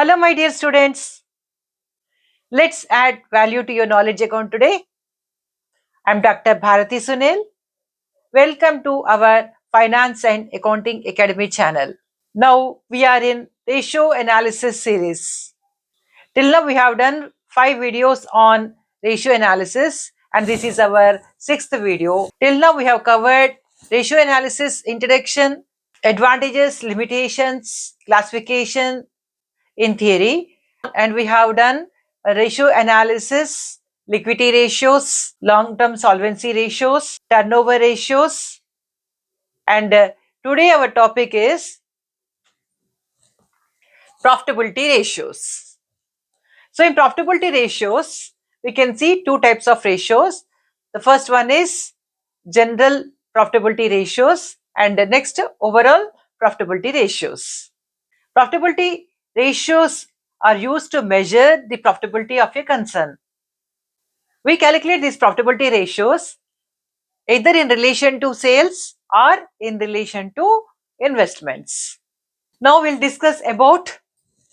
Hello, my dear students. Let's add value to your knowledge account today. I'm Dr. Bharati Sunil. Welcome to our Finance and Accounting Academy channel. Now we are in ratio analysis series. Till now we have done 5 videos on ratio analysis and this is our 6th video. Till now we have covered ratio analysis introduction, advantages, limitations, classification in theory, and we have done a ratio analysis, liquidity ratios, long-term solvency ratios, turnover ratios, and today our topic is profitability ratios. So in profitability ratios, we can see two types of ratios. The first one is general profitability ratios and the next overall profitability ratios. Profitability ratios are used to measure the profitability of a concern. We calculate these profitability ratios either in relation to sales or in relation to investments. Now we'll discuss about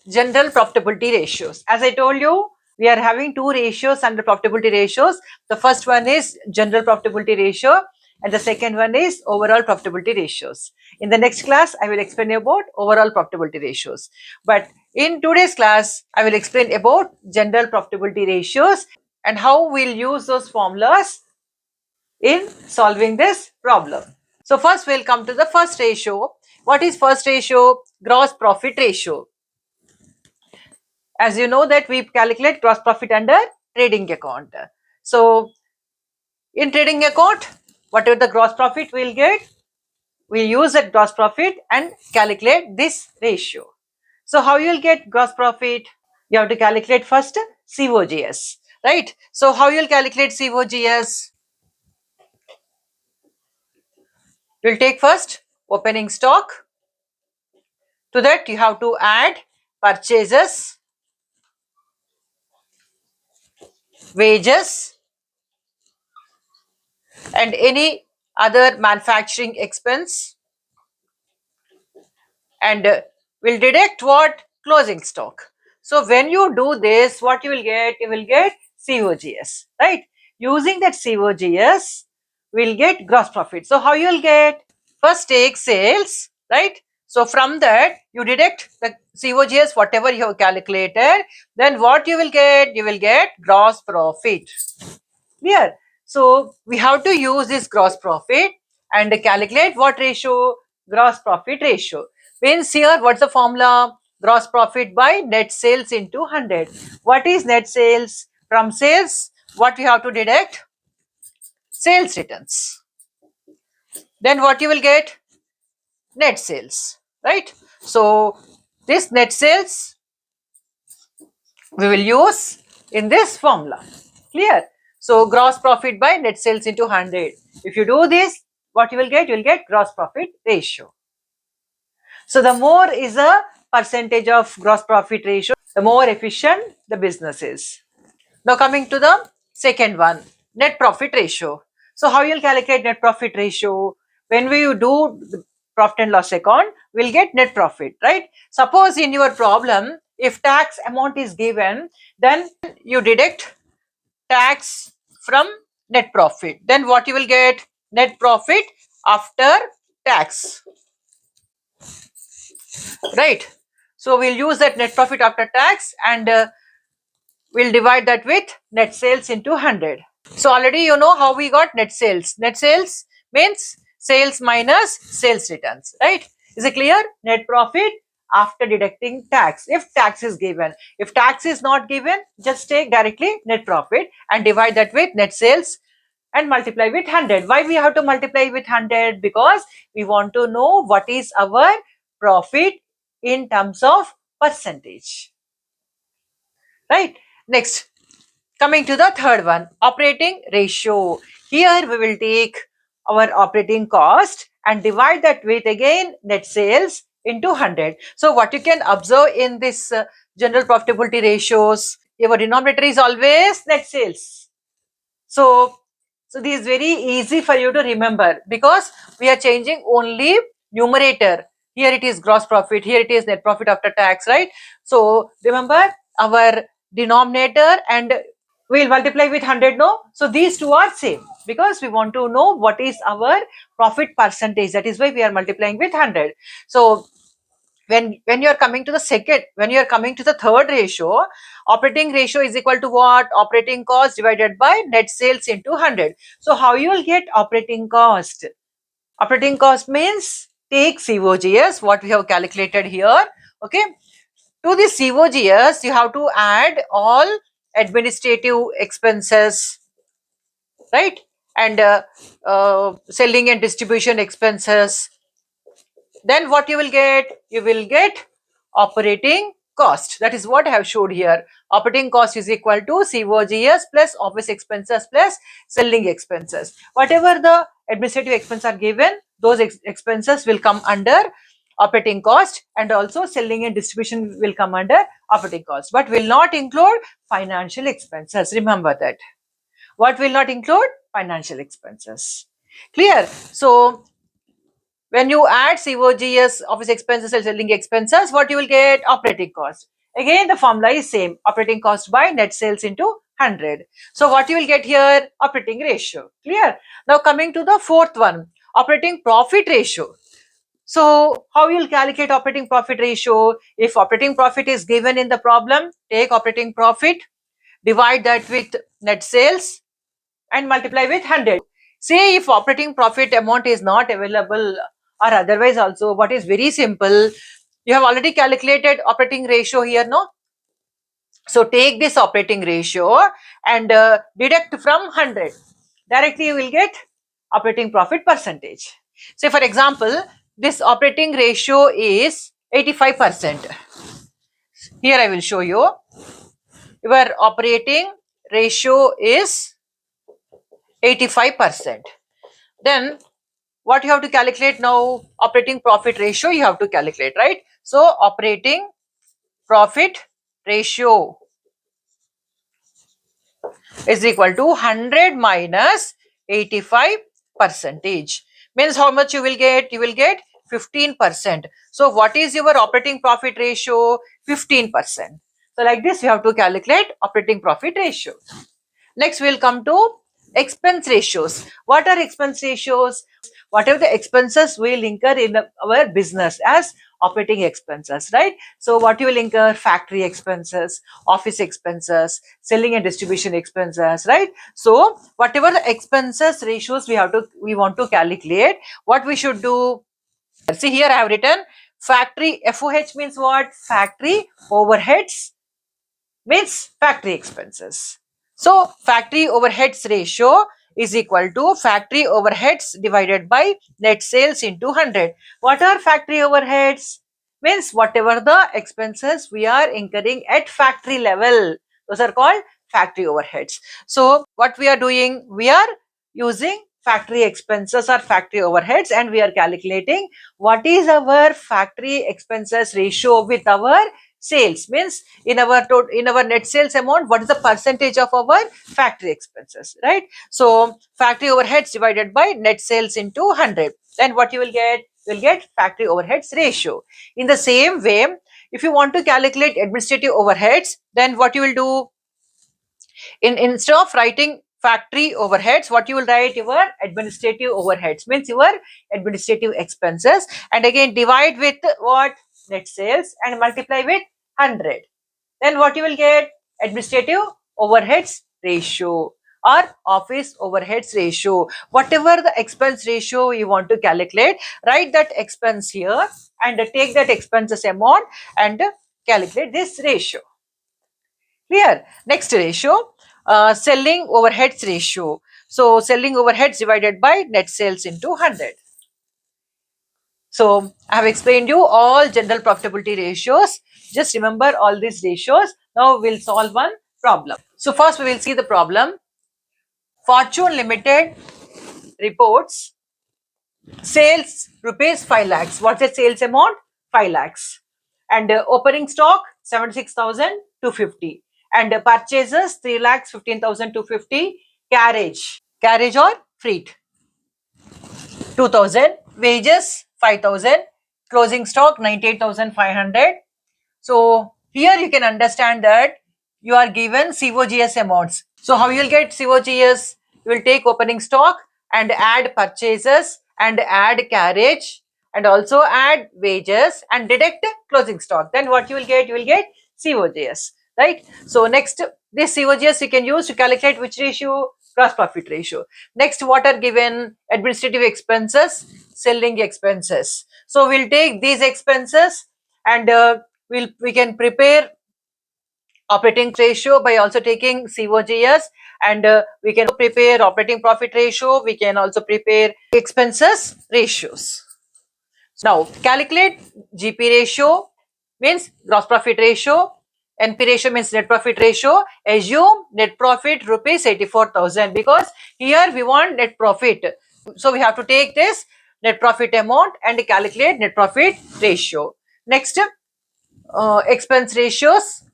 general profitability ratios. As I told you, we are having two ratios under profitability ratios. The first one is general profitability ratio and the second one is overall profitability ratios. In the next class, I will explain about overall profitability ratios. But in today's class, I will explain about general profitability ratios and how we'll use those formulas in solving this problem. So first we'll come to the first ratio. What is first ratio? Gross profit ratio. As you know that we calculate gross profit under trading account. So in trading account, whatever the gross profit we'll get, we'll use that gross profit and calculate this ratio. So how you'll get gross profit? You have to calculate first COGS, right? So how you'll calculate COGS? You'll take first opening stock. To that you have to add purchases, wages and any other manufacturing expense, and will deduct what? Closing stock. So when you do this, what you will get? You will get COGS, right? Using that COGS, we'll get gross profit. So how you will get? First take sales, right? So from that, you deduct the COGS, whatever you have calculated. Then what you will get? You will get gross profit. Clear? So we have to use this gross profit and calculate what ratio? Gross profit ratio. Means here, what's the formula? Gross profit by net sales into 100. What is net sales? From sales, what we have to deduct? Sales returns. Then what you will get? Net sales, right? So this net sales we will use in this formula. Clear? So gross profit by net sales into 100. If you do this, what you will get? You will get gross profit ratio. So the more is a percentage of gross profit ratio, the more efficient the business is. Now coming to the second one, net profit ratio. So how you'll calculate net profit ratio? When we do the profit and loss account, we'll get net profit, right? Suppose in your problem, if tax amount is given, then you deduct tax from net profit. Then what you will get? Net profit after tax, right? So we'll use that net profit after tax and we'll divide that with net sales into 100. So already you know how we got net sales. Net sales means sales minus sales returns, right? Is it clear? Net profit after deducting tax, if tax is given. If tax is not given, just take directly net profit and divide that with net sales and multiply with 100. Why we have to multiply with 100? Because we want to know what is our profit in terms of percentage, right? Next, coming to the third one, operating ratio. Here we will take our operating cost and divide that with again net sales into 100. So what you can observe in this general profitability ratios, your denominator is always net sales. So this is very easy for you to remember because we are changing only numerator. here it is gross profit, here it is net profit after tax, right? So remember, our denominator and we'll multiply with 100, no? So these two are same because we want to know what is our profit percentage. That is why we are multiplying with 100. So when you are coming to the second, when you are coming to the third ratio, operating ratio is equal to what? Operating cost divided by net sales into 100. So how you will get operating cost? Operating cost means take COGS, what we have calculated here. Okay, to the COGS you have to add all administrative expenses, right? And selling and distribution expenses. Then what you will get? You will get operating cost. That is what I have showed here. Operating cost is equal to COGS plus office expenses plus selling expenses. Whatever the administrative expenses are given, those expenses will come under operating cost, and also selling and distribution will come under operating cost, but will not include financial expenses. Remember that. What will not include? Financial expenses. Clear? So when you add COGS, office expenses and selling expenses, what you will get? Operating cost. Again, the formula is same. Operating cost by net sales into 100. So what you will get here? Operating ratio. Clear? Now coming to the fourth one, operating profit ratio. So how you will calculate operating profit ratio? If operating profit is given in the problem, take operating profit, divide that with net sales and multiply with 100. Say if operating profit amount is not available or otherwise also, what is very simple, you have already calculated operating ratio here, no? So take this operating ratio and deduct from 100. Directly you will get operating profit percentage. Say for example, this operating ratio is 85%. Here I will show you. Your operating ratio is 85%. Then what you have to calculate now? Operating profit ratio you have to calculate, right? So operating profit ratio is equal to 100 minus 85 percentage. Means how much you will get? You will get 15%. So what is your operating profit ratio? 15%. So like this you have to calculate operating profit ratio. Next we will come to expense ratios. What are expense ratios? Whatever the expenses we will incur in our business as operating expenses, right? So what you will incur? Factory expenses, office expenses, selling and distribution expenses, right? So whatever the expenses ratios we want to calculate, what we should do? See here I have written factory FOH means what? Factory overheads means factory expenses. So factory overheads ratio is equal to factory overheads divided by net sales into 100. What are factory overheads? Means whatever the expenses we are incurring at factory level, those are called factory overheads. So what we are doing? We are using factory expenses or factory overheads and we are calculating what is our factory expenses ratio with our sales. Means in our net sales amount, what is the percentage of our factory expenses, right? So factory overheads divided by net sales into 100. Then what you will get? You will get factory overheads ratio. In the same way, if you want to calculate administrative overheads, then what you will do? Instead of writing factory overheads, what you will write? Your administrative overheads, means your administrative expenses, and again divide with what? Net sales and multiply with 100. Then what you will get? Administrative overheads ratio or office overheads ratio. Whatever the expense ratio you want to calculate, write that expense here and take that expenses amount and calculate this ratio. Clear? Next ratio, selling overheads ratio. So selling overheads divided by net sales into 100. So I have explained you all general profitability ratios. Just remember all these ratios. Now we'll solve one problem. So first we will see the problem. Fortune Limited reports sales rupees 5 lakhs. What's the sales amount? 5 lakhs. And opening stock 76,250. And purchases 3 lakhs 15,250. Carriage or freight 2,000. Wages 5,000. closing stock 98,500. So here you can understand that you are given COGS amounts. So how you will get COGS? You will take opening stock and add purchases and add carriage and also add wages and deduct closing stock. Then what you will get? You will get COGS, right? So next, this COGS you can use to calculate which ratio? Gross profit ratio. Next, what are given? Administrative expenses, selling expenses. So we'll take these expenses and we can prepare operating ratio by also taking COGS, and we can prepare operating profit ratio. We can also prepare expenses ratios. Now calculate GP ratio, means gross profit ratio. NP ratio means net profit ratio. Assume net profit rupees 84,000, because here we want net profit. So we have to take this net profit amount and calculate net profit ratio. Next, expense ratios.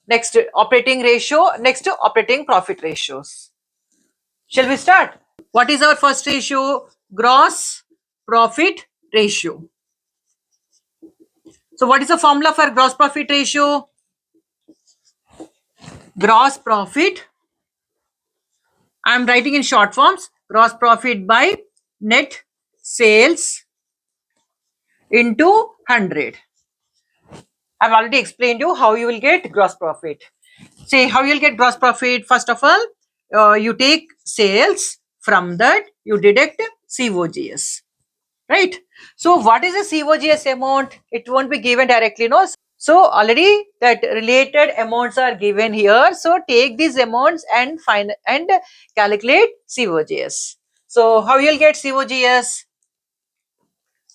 Next, operating ratio. Next, operating profit ratios. Shall we start? What is our first ratio? Gross profit ratio. So what is the formula for gross profit ratio? Gross profit, I am writing in short forms, gross profit by net sales into 100. I have already explained you how you will get gross profit. Say how you will get gross profit. First of all, you take sales, from that you deduct COGS, right? So what is the COGS amount? It won't be given directly, no. So already that related amounts are given here. So take these amounts and find and calculate COGS. So how you'll get COGS?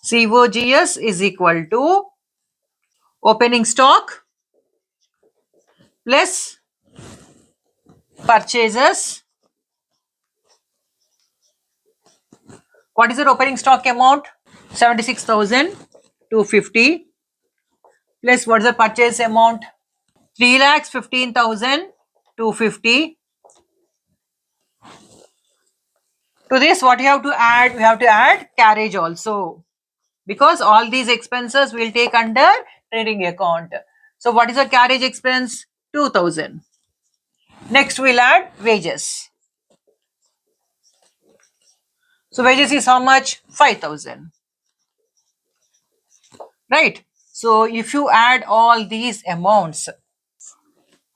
COGS is equal to opening stock plus purchases. What is the opening stock amount? 76,250 plus what is the purchase amount? 3,15,250. To this, what you have to add? We have to add carriage also, because all these expenses will take under trading account. So what is the carriage expense? 2,000. Next we'll add wages. So wages is how much? 5,000. Right. So if you add all these amounts,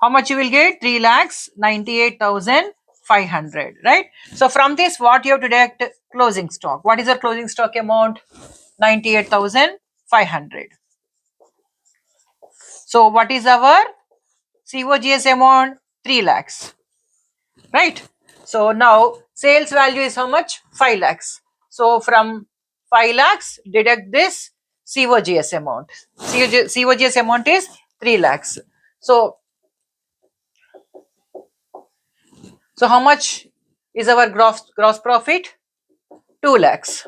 how much you will get? 3,98,500. Right. So from this, what you have to deduct? Closing stock. What is the closing stock amount? 98,500. So what is our COGS amount? 3 lakhs. Right. So now sales value is how much? 5 lakhs. So from 5 lakhs deduct this COGS amount. COGS amount is 3 lakhs. So how much is our gross profit? 2 lakhs.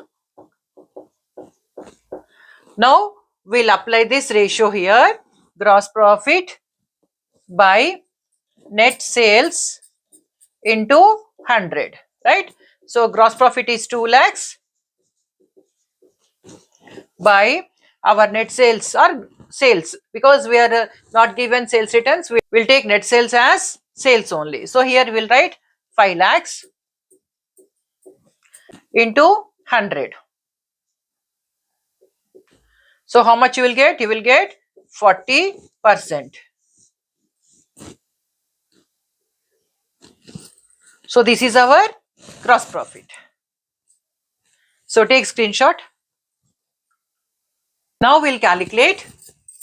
Now we'll apply this ratio here. Gross profit by net sales into 100, right? So gross profit is 2 lakhs by our net sales or sales, because we are not given sales returns, we will take net sales as sales only. So here we will write 5 lakhs into 100. So how much you will get? You will get 40%. So this is our gross profit. So take screenshot. Now we'll calculate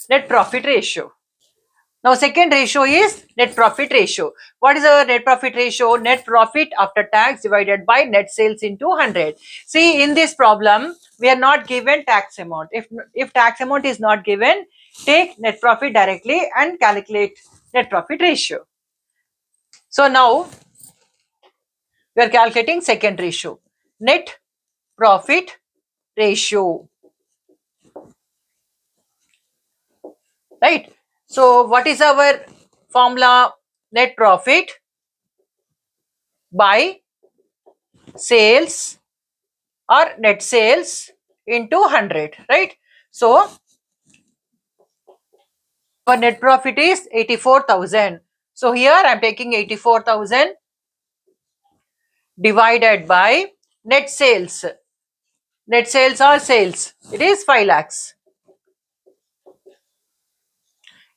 net profit ratio. Now second ratio is net profit ratio. What is our net profit ratio? Net profit after tax divided by net sales into 100. See, in this problem, we are not given tax amount. If tax amount is not given, take net profit directly and calculate net profit ratio. So now we are calculating second ratio, net profit ratio. Right. So what is our formula? Net profit by sales or net sales into 100, right? So our net profit is 84,000. So here I am taking 84,000 divided by net sales. Net sales are sales. It is 5 lakhs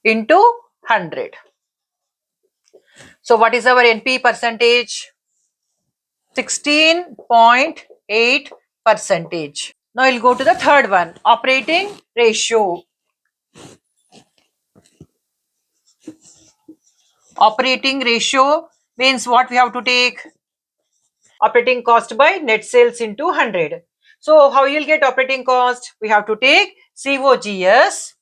into 100. So what is our NP percentage? 16.8 percentage. Now we'll go to the third one, operating ratio. Operating ratio means what we have to take? Operating cost by net sales into 100. So how you'll get operating cost? We have to take COGS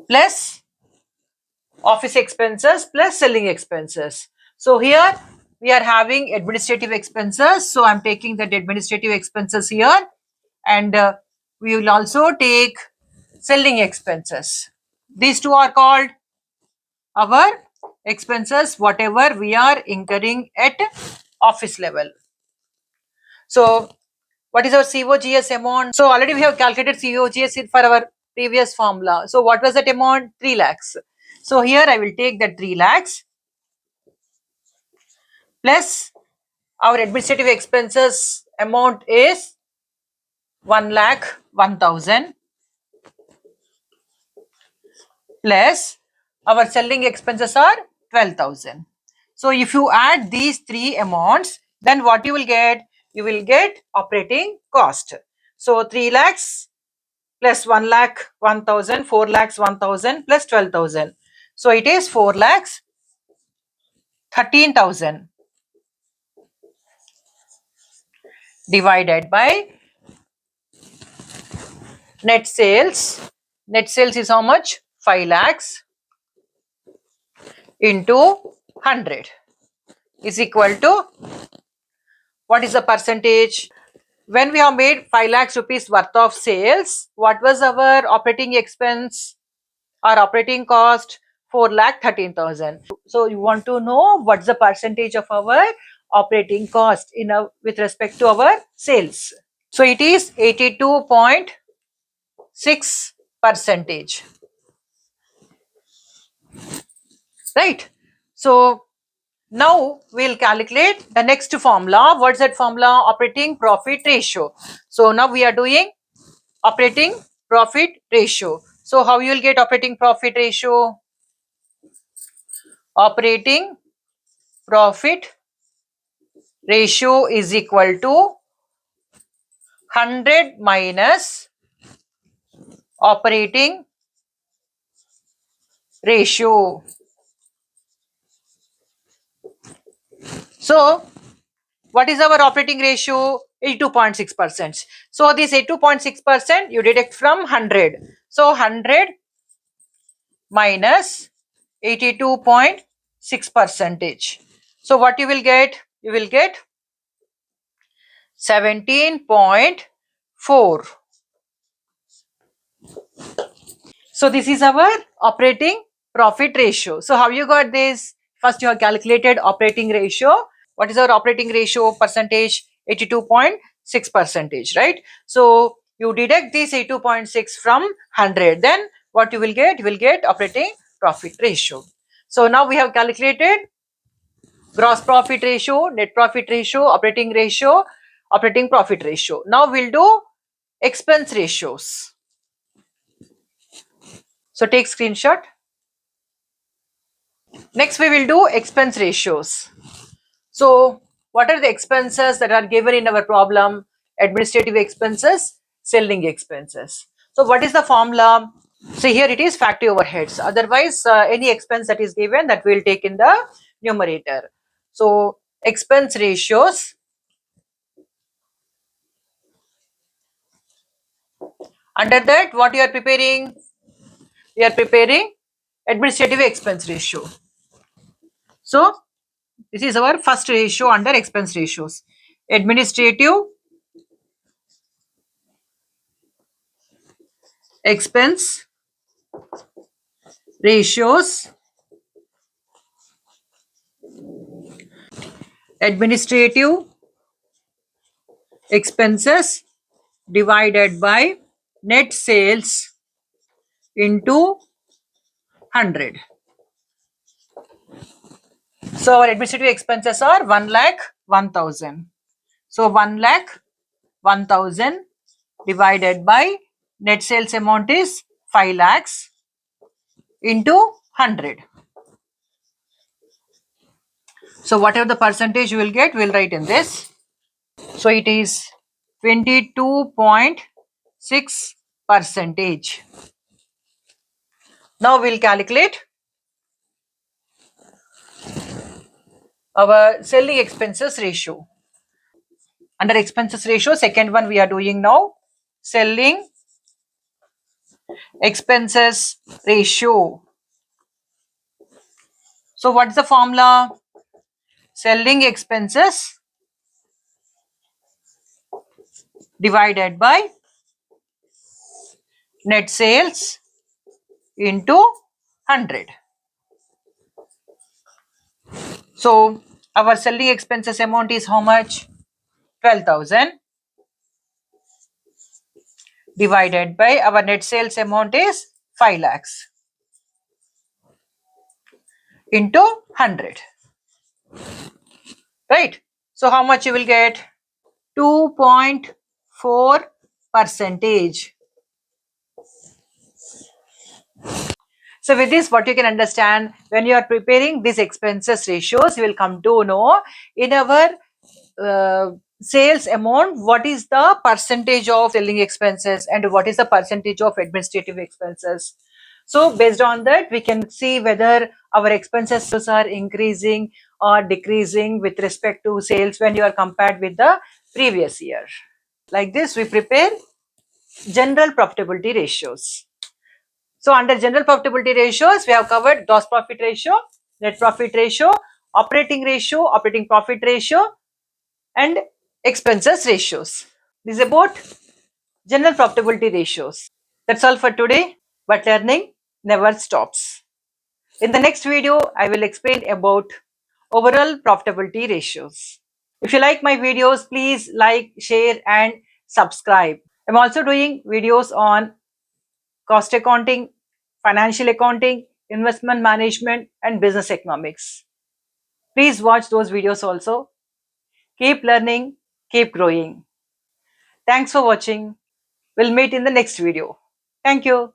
plus office expenses plus selling expenses. So here we are having administrative expenses. So I'm taking that administrative expenses here, and we will also take selling expenses. These two are called our expenses, whatever we are incurring at office level. So what is our COGS amount? So already we have calculated COGS for our previous formula. So what was that amount? 3 lakhs. So here I will take that 3 lakhs plus our administrative expenses amount is 1 lakh 1,000 plus our selling expenses are 12,000. So if you add these three amounts, then what you will get? You will get operating cost. So 3 lakhs plus 1 lakh 1,000, 4 lakhs 1,000 plus 12,000. So it is 4 lakhs 13,000 divided by net sales. Net sales is how much? 5 lakhs into 100 is equal to, what is the percentage? When we have made 5 lakhs rupees worth of sales, what was our operating expense? Our operating cost 4 lakh 13,000. So you want to know what's the percentage of our operating cost with respect to our sales. So it is 82.6 percentage, right? So now we'll calculate the next formula. What's that formula? Operating profit ratio. So now we are doing operating profit ratio. So how you will get operating profit ratio? Operating profit ratio is equal to 100 minus operating ratio. So what is our operating ratio? 82.6%. So this 82.6% you deduct from 100. So 100 minus 82.6 percentage. So what you will get? You will get 17.4. So this is our operating profit ratio. So how you got this? First you have calculated operating ratio. What is our operating ratio percentage? 82.6 percentage, right? So you deduct this 82.6 from 100. Then what you will get? You will get operating profit ratio. So now we have calculated gross profit ratio, net profit ratio, operating ratio, operating profit ratio. Now we'll do expense ratios. So take screenshot. Next we will do expense ratios. So what are the expenses that are given in our problem? Administrative expenses, selling expenses. So what is the formula? So here it is factory overheads. Otherwise any expense that is given, that we will take in the numerator. So expense ratios. Under that, what you are preparing? We are preparing administrative expense ratio. So this is our first ratio under expense ratios. Administrative expense ratios. Administrative expenses divided by net sales into 100. So our administrative expenses are 1 lakh 1000. So 1 lakh 1000 divided by net sales amount is 5 lakhs into 100. So whatever the percentage you will get, we'll write in this. So it is 22.6 percentage. Now we'll calculate our selling expenses ratio. Under expenses ratio, second one we are doing now, selling expenses ratio. So what's the formula? Selling expenses divided by net sales into 100. So our selling expenses amount is how much? 12,000 divided by our net sales amount is 5 lakhs into 100. Right? So how much you will get? 2.4 percentage. So with this, what you can understand, when you are preparing these expenses ratios, you will come to know in our sales amount, what is the percentage of selling expenses and what is the percentage of administrative expenses. So based on that, we can see whether our expenses are increasing or decreasing with respect to sales when you are compared with the previous year. Like this, we prepare general profitability ratios. So under general profitability ratios, we have covered gross profit ratio, net profit ratio, operating ratio, operating profit ratio, and expenses ratios. This is about general profitability ratios. That's all for today, but learning never stops. In the next video, I will explain about overall profitability ratios. If you like my videos, please like, share, and subscribe. I'm also doing videos on cost accounting, financial accounting, investment management, and business economics. Please watch those videos also. Keep learning, keep growing. Thanks for watching. We'll meet in the next video. Thank you.